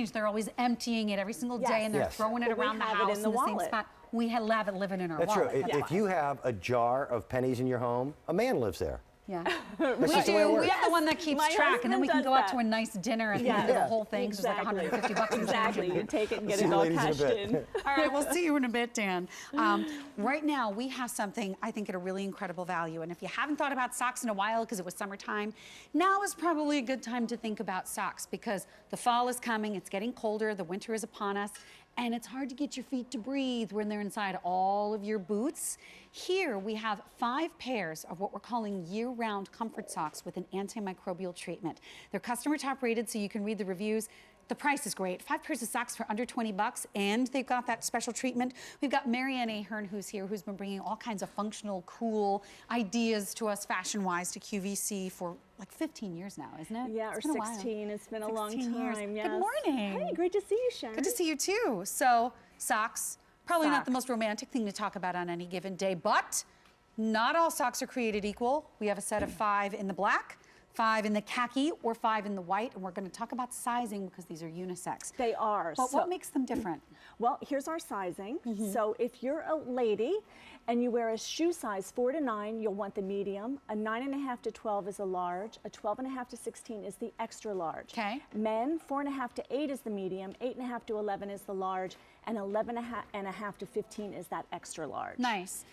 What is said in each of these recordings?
change. They're always emptying it every single day, and they're throwing it around the house in the same spot. We have it living in our wallet. That's true. If you have a jar of pennies in your home, a man lives there. Yeah, we do. We have the one that keeps track, and then we can go out to a one dinner at the end of the whole thing. Because there's like $150 in Exactly. You take it and get it all cashed in. All right, we'll see you in a bit, Dan. Right now, we have something I think at a really incredible value. And if you haven't thought about socks in a while because it was summertime, now is probably a good time to think about socks because the fall is coming. It's getting colder. The winter is upon us. And it's hard to get your feet to breathe when they're inside all of your boots. Here we have 5 pairs of what we're calling year-round comfort socks with an antimicrobial treatment. They're customer top rated, so you can read the reviews. The price is great. 5 pairs of socks for under 20 bucks, and they've got that special treatment. We've got Marianne Ahern, who's here, who's been bringing all kinds of functional, cool ideas to us fashion-wise to QVC for like 15 years now, isn't it? Yeah, or 16. It's been a long time. Yes. Good morning. Hey, great to see you, Sharon. Good to see you too. So, socks, probably not the most romantic thing to talk about on any given day, but not all socks are created equal. We have a set of 5 in the black, 5 in the khaki, or 5 in the white, and we're going to talk about sizing because these are unisex. They are. But what makes them different? Well, here's our sizing. So if you're a lady and you wear a shoe size 4 to 9, you'll want the medium. A 9.5 to 12 is a large. A 12.5 to 16 is the extra large. Okay. Men, 4.5 to 8 is the medium. 8.5 to 11 is the large, and 11.5 to 15 is that extra large. Nice.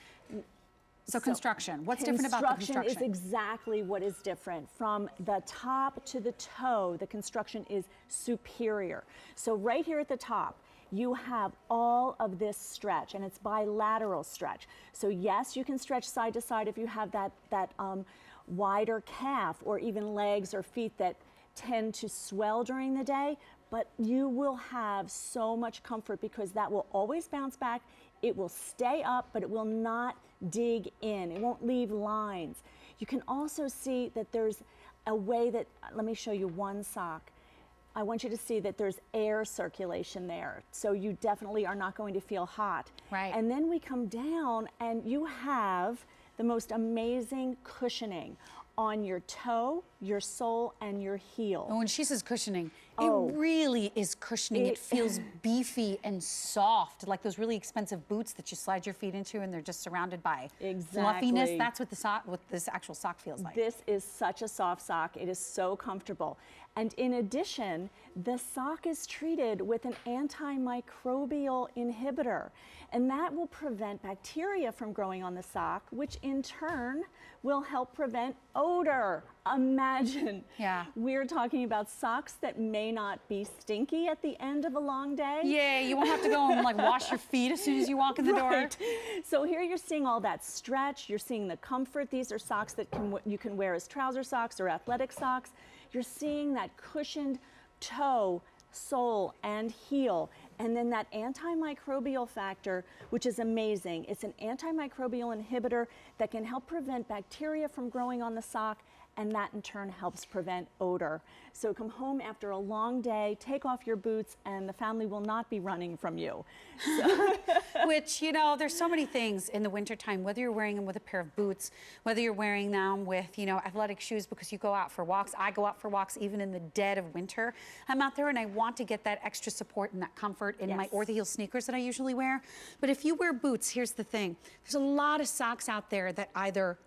So construction, what's different about the construction? Construction is exactly what is different. From the top to the toe, the construction is superior. So right here at the top, you have all of this stretch, and it's bilateral stretch. So yes, you can stretch side to side if you have that wider calf or even legs or feet that tend to swell during the day, but you will have so much comfort because that will always bounce back. It will stay up, but it will not dig in. It won't leave lines. You can also see that there's a way that, let me show you one sock. I want you to see that there's air circulation there. So you definitely are not going to feel hot. Right. And then we come down and you have the most amazing cushioning on your toe, your sole, and your heel. And when she says cushioning, it really is cushioning. It feels beefy and soft, like those really expensive boots that you slide your feet into and they're just surrounded by fluffiness. That's what this actual sock feels like. This is such a soft sock. It is so comfortable. And in addition, the sock is treated with an antimicrobial inhibitor, and that will prevent bacteria from growing on the sock, which in turn will help prevent odor. Imagine. Yeah. We're talking about socks that may not be stinky at the end of a long day. Yeah, you won't have to go and like wash your feet as soon as you walk in the door. So here you're seeing all that stretch, you're seeing the comfort. These are socks that you can wear as trouser socks or athletic socks. You're seeing that cushioned toe, sole, and heel. And then that antimicrobial factor, which is amazing. It's an antimicrobial inhibitor that can help prevent bacteria from growing on the sock, and that in turn helps prevent odor. So come home after a long day, take off your boots, and the family will not be running from you. So. Which, you know, there's so many things in the wintertime, whether you're wearing them with a pair of boots, whether you're wearing them with, you know, athletic shoes because you go out for walks. I go out for walks even in the dead of winter. I'm out there and I want to get that extra support and that comfort in my Ortho-Heel sneakers that I usually wear. But if you wear boots, here's the thing. There's a lot of socks out there that either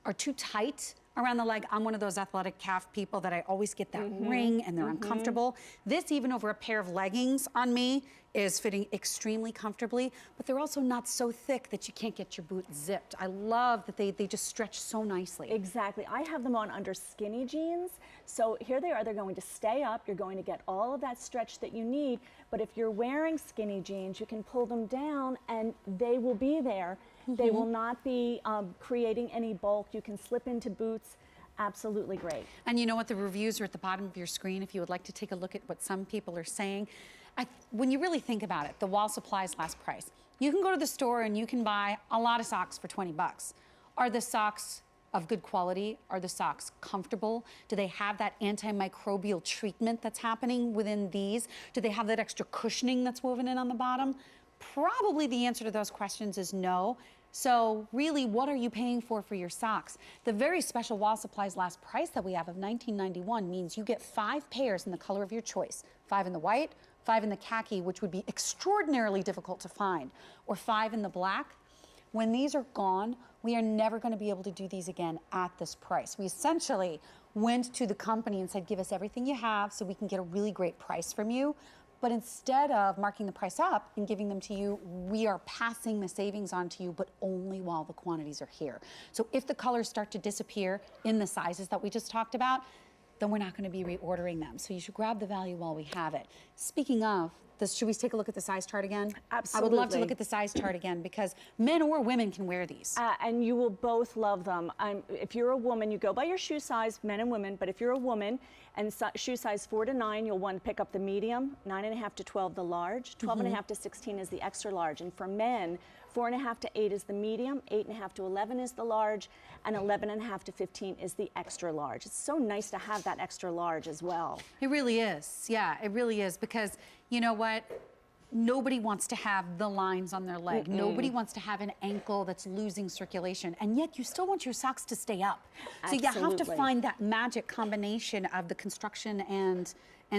are too tight around the leg. I'm one of those athletic calf people that I always get that ring and they're uncomfortable. This, even over a pair of leggings on me, is fitting extremely comfortably, but they're also not so thick that you can't get your boot zipped. I love that they just stretch so nicely. Exactly. I have them on under skinny jeans. So here they are. They're going to stay up. You're going to get all of that stretch that you need. But if you're wearing skinny jeans, you can pull them down and they will be there. They will not be creating any bulk. You can slip into boots. Absolutely great. And you know what? The reviews are at the bottom of your screen if you would like to take a look at what some people are saying. When you really think about it, the wall supplies last price. You can go to the store and you can buy a lot of socks for 20 bucks. Are the socks of good quality? Are the socks comfortable? Do they have that antimicrobial treatment that's happening within these? Do they have that extra cushioning that's woven in on the bottom? Probably the answer to those questions is no. So really, what are you paying for your socks? The very special wall supplies last price that we have of $19.91 means you get 5 pairs in the color of your choice. 5 in the white, 5 in the khaki, which would be extraordinarily difficult to find, or 5 in the black. When these are gone, we are never going to be able to do these again at this price. We essentially went to the company and said, give us everything you have so we can get a really great price from you. But instead of marking the price up and giving them to you, we are passing the savings on to you, but only while the quantities are here. So if the colors start to disappear in the sizes that we just talked about, then we're not going to be reordering them. So you should grab the value while we have it. Speaking of, should we take a look at the size chart again? Absolutely. I would love to look at the size chart again because men or women can wear these. And you will both love them. If you're a woman, you go by your shoe size, men and women, but if you're a woman and shoe size 4 to 9, you'll want to pick up the medium, 9.5 to 12 the large, 12.5 to 16 is the extra large. And for men, 4.5 to 8 is the medium, 8.5 to 11 is the large, and 11.5 to 15 is the extra large. It's so nice to have that extra large as well. It really is. Yeah, it really is because you know what? Nobody wants to have the lines on their leg. Nobody wants to have an ankle that's losing circulation. And yet you still want your socks to stay up. Absolutely. So you have to find that magic combination of the construction and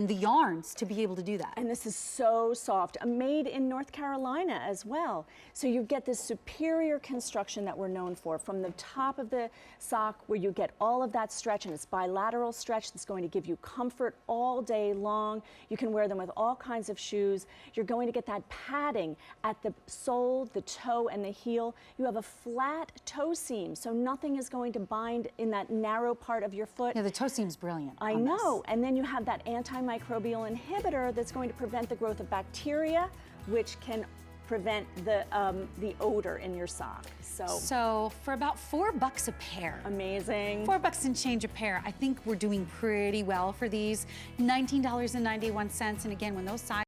the yarns to be able to do that. And this is so soft, made in North Carolina as well. So you get this superior construction that we're known for from the top of the sock where you get all of that stretch, and it's bilateral stretch that's going to give you comfort all day long. You can wear them with all kinds of shoes. You're going to get that padding at the sole, the toe, and the heel. You have a flat toe seam, so nothing is going to bind in that narrow part of your foot. Yeah, the toe seam's brilliant. I know, and then you have that antimicrobial inhibitor that's going to prevent the growth of bacteria, which can prevent the odor in your sock. So for about $4 a pair. Amazing. $4 and change a pair. I think we're doing pretty well for these. $19.91, and again, when those sizes